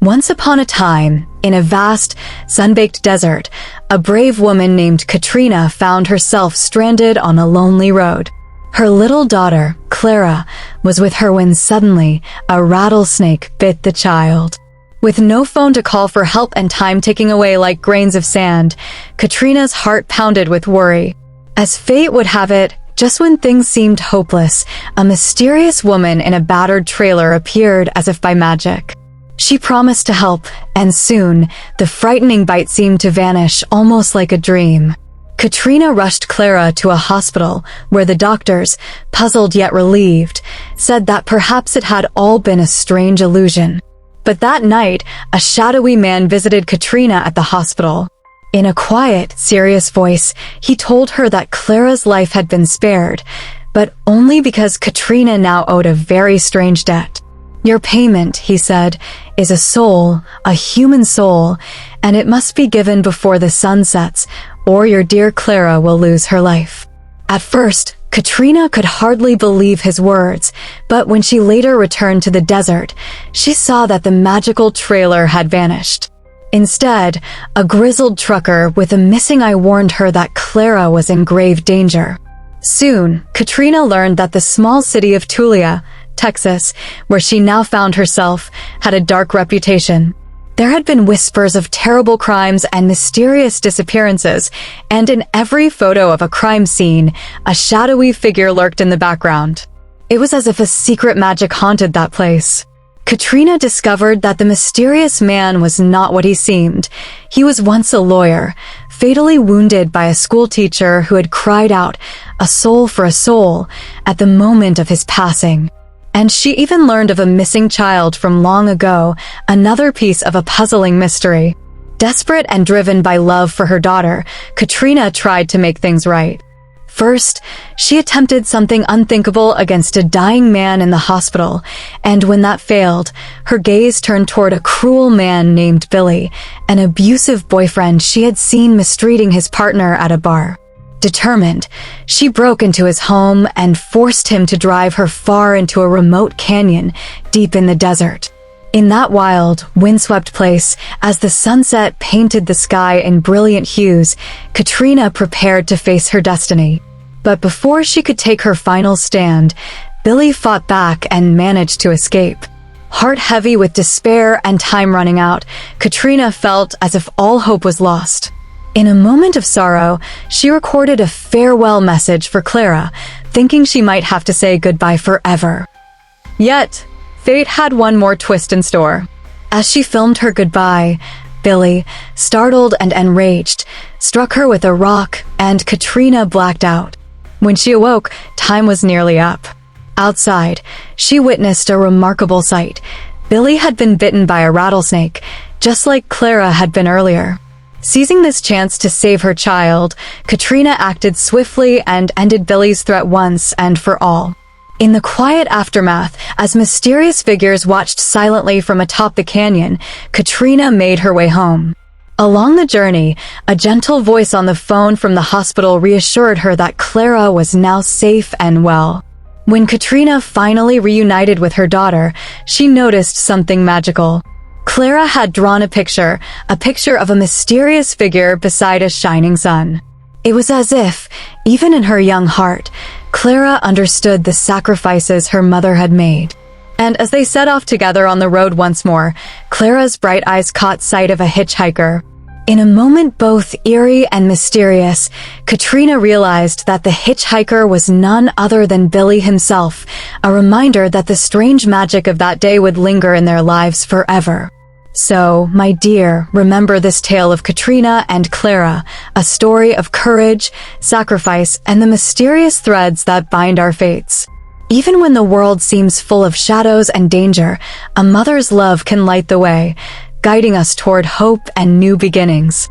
Once upon a time, in a vast, sun-baked desert, a brave woman named Katrina found herself stranded on a lonely road. Her little daughter, Clara, was with her when suddenly a rattlesnake bit the child. With no phone to call for help and time ticking away like grains of sand, Katrina's heart pounded with worry. As fate would have it, just when things seemed hopeless, a mysterious woman in a battered trailer appeared as if by magic. She promised to help, and soon, the frightening bite seemed to vanish almost like a dream. Katrina rushed Clara to a hospital where the doctors, puzzled yet relieved, said that perhaps it had all been a strange illusion. But that night, a shadowy man visited Katrina at the hospital. In a quiet, serious voice, he told her that Clara's life had been spared, but only because Katrina now owed a very strange debt. Your payment, he said, is a soul, a human soul, and it must be given before the sun sets, or your dear Clara will lose her life. At first, Katrina could hardly believe his words, but when she later returned to the desert, she saw that the magical trailer had vanished. Instead, a grizzled trucker with a missing eye warned her that Clara was in grave danger. Soon, Katrina learned that the small city of Tulia, Texas, where she now found herself, had a dark reputation. There had been whispers of terrible crimes and mysterious disappearances, and in every photo of a crime scene, a shadowy figure lurked in the background. It was as if a secret magic haunted that place. Katrina discovered that the mysterious man was not what he seemed. He was once a lawyer, fatally wounded by a schoolteacher who had cried out, "A soul for a soul," at the moment of his passing. And she even learned of a missing child from long ago, another piece of a puzzling mystery. Desperate and driven by love for her daughter, Katrina tried to make things right. First, she attempted something unthinkable against a dying man in the hospital, and when that failed, her gaze turned toward a cruel man named Billy, an abusive boyfriend she had seen mistreating his partner at a bar. Determined, she broke into his home and forced him to drive her far into a remote canyon deep in the desert. In that wild, windswept place, as the sunset painted the sky in brilliant hues, Katrina prepared to face her destiny. But before she could take her final stand, Billy fought back and managed to escape. Heart heavy with despair and time running out, Katrina felt as if all hope was lost. In a moment of sorrow, she recorded a farewell message for Clara, thinking she might have to say goodbye forever. Yet, fate had one more twist in store. As she filmed her goodbye, Billy, startled and enraged, struck her with a rock, and Katrina blacked out. When she awoke, time was nearly up. Outside, she witnessed a remarkable sight. Billy had been bitten by a rattlesnake, just like Clara had been earlier. Seizing this chance to save her child, Katrina acted swiftly and ended Billy's threat once and for all. In the quiet aftermath, as mysterious figures watched silently from atop the canyon, Katrina made her way home. Along the journey, a gentle voice on the phone from the hospital reassured her that Clara was now safe and well. When Katrina finally reunited with her daughter, she noticed something magical. Clara had drawn a picture of a mysterious figure beside a shining sun. It was as if, even in her young heart, Clara understood the sacrifices her mother had made. And as they set off together on the road once more, Clara's bright eyes caught sight of a hitchhiker. In a moment both eerie and mysterious, Katrina realized that the hitchhiker was none other than Billy himself, a reminder that the strange magic of that day would linger in their lives forever. So, my dear, remember this tale of Katrina and Clara, a story of courage, sacrifice, and the mysterious threads that bind our fates. Even when the world seems full of shadows and danger, a mother's love can light the way, guiding us toward hope and new beginnings.